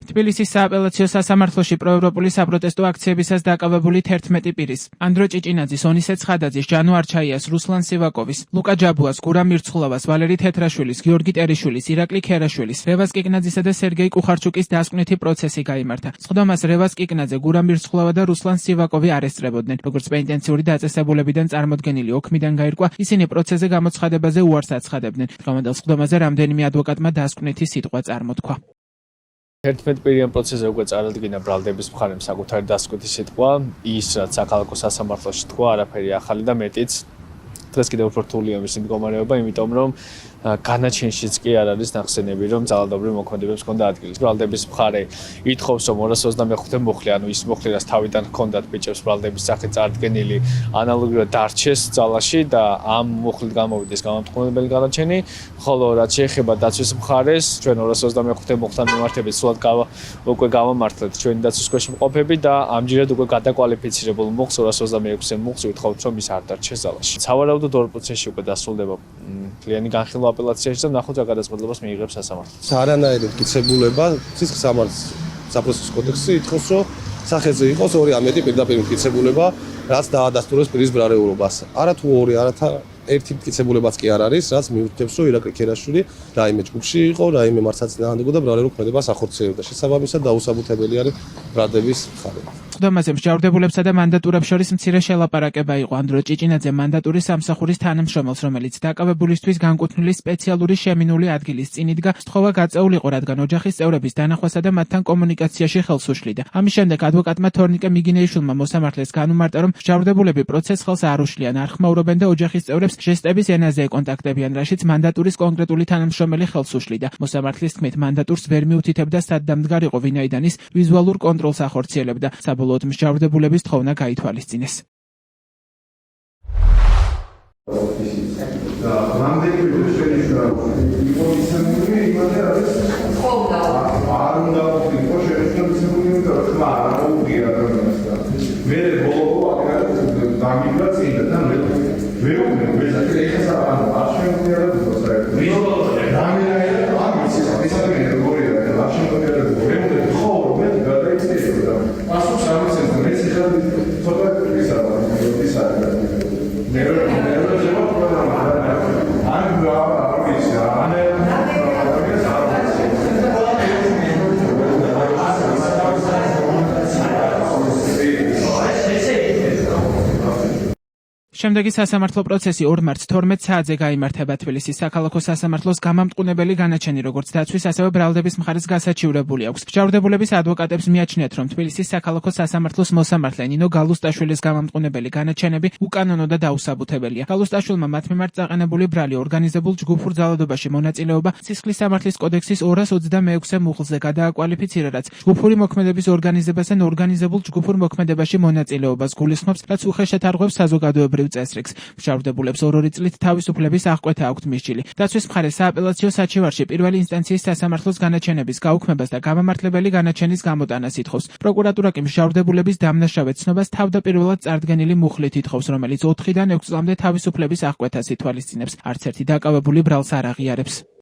თბილისის სააპელაციო სასამართლოში პროევროპული საპროტესტო აქციებისას დაკავებული 11 პირის. ანდრო ჭიჭინაძის, ონისე ცხადაძის, ჯანო არჩაიას, რუსლან სივაკოვის, ლუკა ჯაბუას, გურამ მირცხულავას, ვალერი თეთრაშვილის, გიორგი ტერიშვილის, ირაკლი ქერაშვილის, რევას კიკნაძისა და სერგეი კუხარჩუკის დასკვნითი პროცესი გაიმართა. სხდომას რევას კიკნაძე, გურამ მირცხულავა და რუსლან სივაკოვი არესტრებოდნენ. როგორც პენიტენციური დაწესებულებიდან წარმოდგენილი ოქმიდან გაირკვა, ისინი პროცესზე გამოცხადებაზე უარს აცხადებდნენ. დღევანდელ სხდომაზე რამდენიმე ადვოკატმა დასკვნითი სიტყვა წარმოთქვა. 11 პირიან პროცესზე უკვე წარადგინა ბრალდების მხარემ საკუთარი დასკვნითი სიტყვა, ის რაც საქალაქო სასამართლოში თქვა, არაფერი ახალი და მეტიც დღეს კიდევ უფრო რთულია მისი მდგომარეობა, იმიტომ რომ განაჩენშიც კი არ არის ნახსენები, რომ ძალადობრივ მოქმედებებს ჰქონდა ადგილი. ბრალდების მხარე ითხოვს, რომ 225 მუხლი, ანუ ის მუხლი, რაც თავიდან ჰქონდათ ბიჭებს ბრალდების სახით წარდგენილი, ანალოგიურად დარჩეს ძალაში და ამ მუხლით გამოვიდეს გამამტყუნებელი განაჩენი, ხოლო რაც შეეხება დაცვის მხარეს, ჩვენ 225 მუხლთან მიმართებით სულად უკვე გავამართლეთ ჩვენი დაცვის ქვეშ მყოფები და ამჯერად უკვე გადაკვალიფიცირებულ მუხლს 226 მუხლს ვითხოვთ, რომ ის არ დარჩეს ძალაში. სავარაუდოდ ორ პროცესში უკვე დასრულდება მთლიანი განხილვა აპელაციაში და ნახოთ რა გადაწყვეტილებას მიიღებს სასამართლო. არანაირი მტკიცებულება სისხლის სამართლის საპროცესო კოდექსი ითხოვს, რომ სახეზე იყოს 2 ამეტი პირდაპირ მტკიცებულება, რაც დაადასტურებს პირის ბრალეულობას. არა თუ 2, არათა ერთი მტკიცებულებაც კი არ არის, რაც მიუთითებს, რომ ირაკლი ქერაშვილი რაიმე ჯგუფში იყო, რაიმე მართლმსაჯულება და ბრალეულ ქმედებას ახორციელებდა. შესაბამისად დაუსაბუთებელი არის ბრალდების მხარე. სხდომაზე მსჯავრდებულებსა და მანდატურებს შორის მცირე შელაპარაკება იყო. ანდრო ჭიჭინაძე მანდატურის სამსახურის თანამშრომელს, რომელიც დაკავებულისთვის განკუთვნილი სპეციალური შემინული ადგილის წინ იდგა, სთხოვა გაწეულიყო, რადგან ოჯახის წევრების დანახვასა და მათთან კომუნიკაციაში ხელს უშლიდა. ამის შემდეგ ადვოკატმა თორნიკე მიგინეიშვილმა მოსამართლეს განუმარტა, რომ მსჯავრდებულები პროცესს ხელს არ უშლიან, არ ხმაურობენ და ოჯახის წევრებს ჟესტების ენაზე ეკონტაქტებიან, რაშიც მანდატურის კონკრეტული თანამშრომელი ხელს უშლიდა. მოსამართლის თქმით, მანდატურს ვერ მიუთითებდა სადგამდგარიყო, ვინაიდან ის ვიზუალურ კონტროლს ახორციელებდა. საბოლოოდ მსჯავრდებულების თხოვნა გაითვალისწინეს. შემდეგი სასამართლო პროცესი 2 მარტს 12 საათზე გაიმართება. თბილისის საქალაქო სასამართლოს გამამტყუნებელი განაჩენი როგორც დაცვის, ასევე ბრალდების მხარეს გასაჩივრებული აქვს. მსჯავრდებულების ადვოკატებს მიაჩნიათ, რომ თბილისის საქალაქო სასამართლოს მოსამართლე ნინო გალუსტაშვილის გამამტყუნებელი განაჩენები უკანონო და დაუსაბუთებელია. გალუსტაშვილმა მათ მიმართ წაყენებული ბრალი ორგანიზებულ ჯგუფურ ძალადობაში მონაწილეობა სისხლის სამართლის კოდექსის 226 მუხლზე გადააკვალიფიცირა, რაც ჯგუფური მოქმედების ორგანიზებას ან ორგანიზებულ ჯგუფურ მოქმედებაში მონაწილეობას გულისხმობს, რაც უხეშად არღვევს საზოგადოებრივ წესრიგს. მსჯავრდებულებს 2 წლით თავისუფლების აღკვეთა აქვთ მისჯილი. დაცვის მხარე სააპელაციო საჩივარში პირველი ინსტანციის სასამართლოს განაჩენების გაუქმებას და გამამართლებელი განაჩენის გამოტანას ითხოვს. პროკურატურა კი მსჯავრდებულების დამნაშავე ცნობას თავდაპირველად წარდგენილი მუხლით ითხოვს, რომელიც 4-დან 6 წლამდე თავისუფლების აღკვეთას ითვალისწინებს. არც ერთი დაკავებული ბრალს არ აღიარებს.